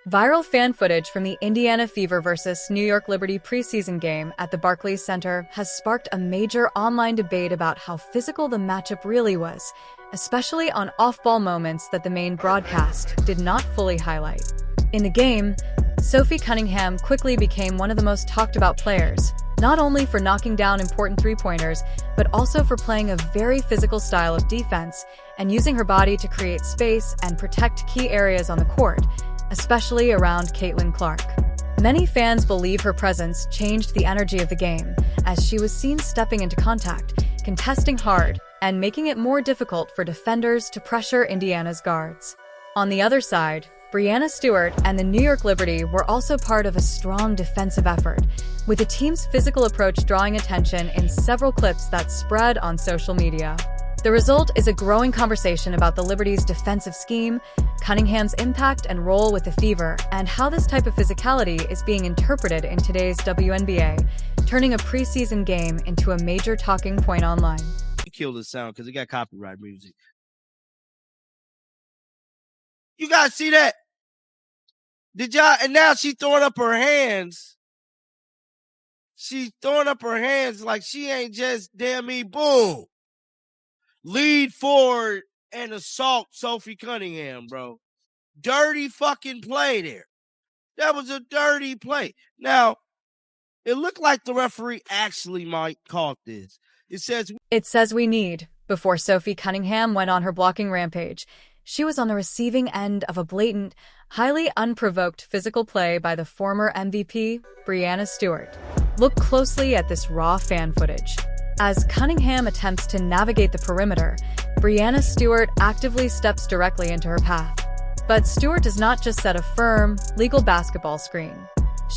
Viral fan footage from the Indiana Fever vs. New York Liberty preseason game at the Barclays Center has sparked a major online debate about how physical the matchup really was, especially on off-ball moments that the main broadcast did not fully highlight. In the game, Sophie Cunningham quickly became one of the most talked-about players, not only for knocking down important three-pointers, but also for playing a very physical style of defense and using her body to create space and protect key areas on the court, especially around Caitlin Clark. Many fans believe her presence changed the energy of the game, as she was seen stepping into contact, contesting hard, and making it more difficult for defenders to pressure Indiana's guards. On the other side, Breanna Stewart and the New York Liberty were also part of a strong defensive effort, with the team's physical approach drawing attention in several clips that spread on social media. The result is a growing conversation about the Liberty's defensive scheme, Cunningham's impact and role with the Fever, and how this type of physicality is being interpreted in today's WNBA, turning a preseason game into a major talking point online. You killed the sound because it got copyright music. You guys see that? Did y'all? And now she throwing up her hands. She's throwing up her hands like she ain't just damn me. Boom. Lead forward and assault Sophie Cunningham, bro. Dirty fucking play there. That was a dirty play. Now, it looked like the referee actually might caught this. It says we need, before Sophie Cunningham went on her blocking rampage. She was on the receiving end of a blatant, highly unprovoked physical play by the former MVP, Breanna Stewart. Look closely at this raw fan footage. As Cunningham attempts to navigate the perimeter, Breanna Stewart actively steps directly into her path. But Stewart does not just set a firm, legal basketball screen.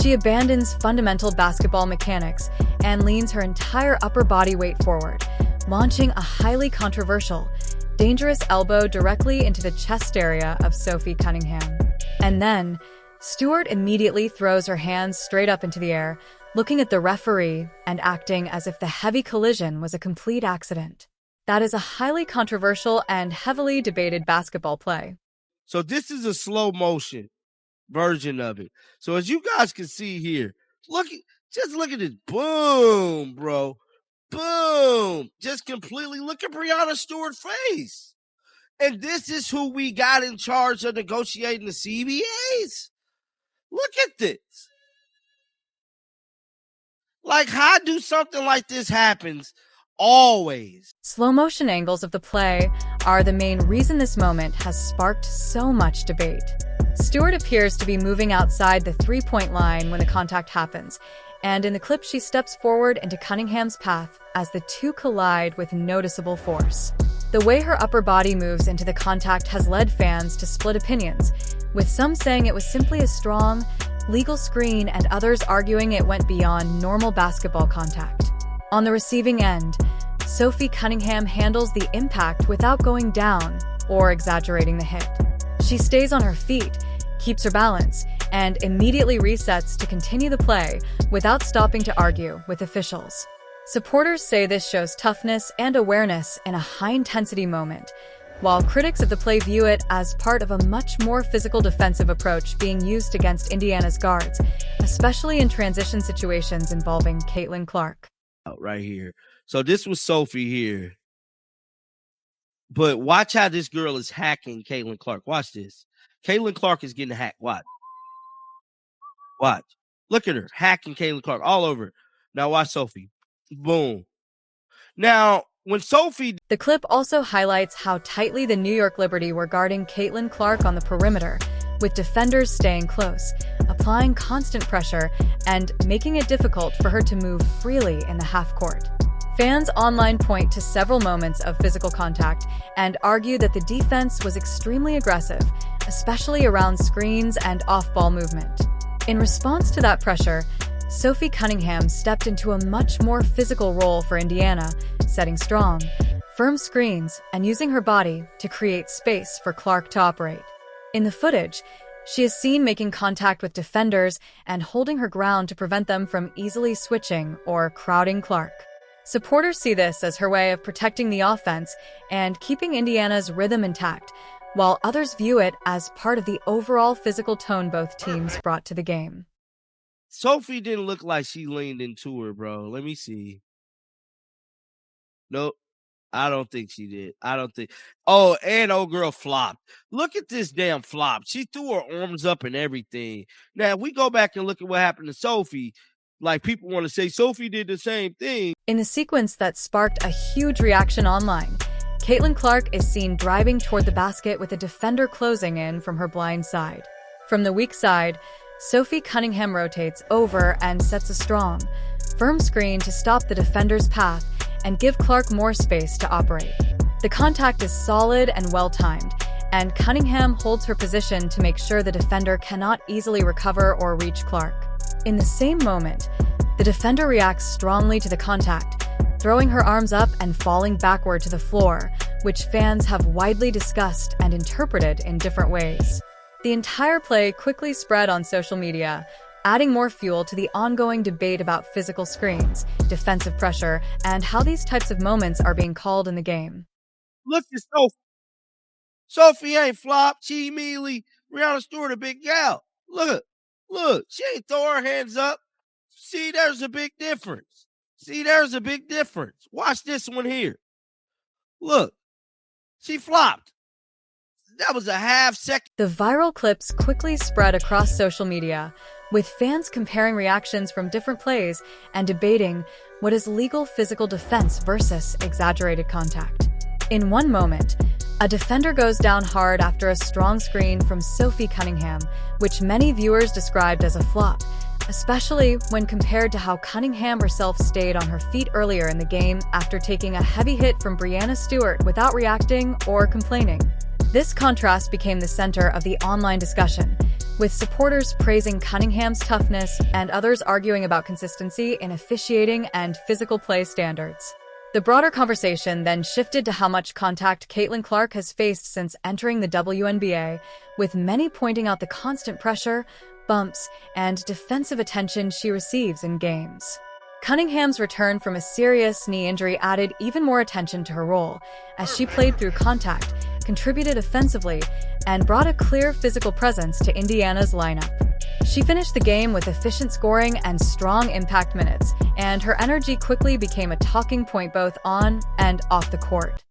She abandons fundamental basketball mechanics and leans her entire upper body weight forward, launching a highly controversial, dangerous elbow directly into the chest area of Sophie Cunningham. And then, Stewart immediately throws her hands straight up into the air, looking at the referee and acting as if the heavy collision was a complete accident. That is a highly controversial and heavily debated basketball play. So this is a slow motion version of it. So as you guys can see here, just look at this. Boom, bro. Boom. Just completely look at Breanna Stewart's face. And this is who we got in charge of negotiating the CBAs. Look at this. Like, how do something like this happens always? Slow motion angles of the play are the main reason this moment has sparked so much debate. Stewart appears to be moving outside the three-point line when the contact happens, and in the clip she steps forward into Cunningham's path as the two collide with noticeable force. The way her upper body moves into the contact has led fans to split opinions, with some saying it was simply a strong, legal screen and others arguing it went beyond normal basketball contact. On the receiving end, Sophie Cunningham handles the impact without going down or exaggerating the hit. She stays on her feet, keeps her balance, and immediately resets to continue the play without stopping to argue with officials. Supporters say this shows toughness and awareness in a high-intensity moment, while critics of the play view it as part of a much more physical defensive approach being used against Indiana's guards, especially in transition situations involving Caitlin Clark. Right here. So this was Sophie here. But watch how this girl is hacking Caitlin Clark. Watch this. Caitlin Clark is getting hacked. Watch. Watch. Look at her hacking Caitlin Clark all over. Now watch Sophie. Boom. Now, when Sophie... The clip also highlights how tightly the New York Liberty were guarding Caitlin Clark on the perimeter, with defenders staying close, applying constant pressure, and making it difficult for her to move freely in the half-court. Fans online point to several moments of physical contact and argue that the defense was extremely aggressive, especially around screens and off-ball movement. In response to that pressure, Sophie Cunningham stepped into a much more physical role for Indiana, setting strong, firm screens and using her body to create space for Clark to operate. In the footage, she is seen making contact with defenders and holding her ground to prevent them from easily switching or crowding Clark. Supporters see this as her way of protecting the offense and keeping Indiana's rhythm intact, while others view it as part of the overall physical tone both teams brought to the game. Sophie didn't look like she leaned into her, bro. Let me see. Nope. I don't think she did. I don't think. Oh, and old girl flopped. Look at this damn flop. She threw her arms up and everything. Now, if we go back and look at what happened to Sophie, like people want to say Sophie did the same thing. In the sequence that sparked a huge reaction online, Caitlin Clark is seen driving toward the basket with a defender closing in from her blind side. From the weak side, Sophie Cunningham rotates over and sets a strong, firm screen to stop the defender's path and give Clark more space to operate. The contact is solid and well-timed, and Cunningham holds her position to make sure the defender cannot easily recover or reach Clark. In the same moment, the defender reacts strongly to the contact, throwing her arms up and falling backward to the floor, which fans have widely discussed and interpreted in different ways. The entire play quickly spread on social media, adding more fuel to the ongoing debate about physical screens, defensive pressure, and how these types of moments are being called in the game. Look at Sophie. Sophie ain't flopped. She immediately, Breanna Stewart, a big gal. Look, she ain't throw her hands up. See, there's a big difference. Watch this one here. Look, she flopped. That was a half second. The viral clips quickly spread across social media, with fans comparing reactions from different plays and debating what is legal physical defense versus exaggerated contact. In one moment, a defender goes down hard after a strong screen from Sophie Cunningham, which many viewers described as a flop, especially when compared to how Cunningham herself stayed on her feet earlier in the game after taking a heavy hit from Breanna Stewart without reacting or complaining. This contrast became the center of the online discussion, with supporters praising Cunningham's toughness and others arguing about consistency in officiating and physical play standards. The broader conversation then shifted to how much contact Caitlin Clark has faced since entering the WNBA, with many pointing out the constant pressure, bumps, and defensive attention she receives in games. Cunningham's return from a serious knee injury added even more attention to her role, as she played through contact, contributed offensively, and brought a clear physical presence to Indiana's lineup. She finished the game with efficient scoring and strong impact minutes, and her energy quickly became a talking point both on and off the court.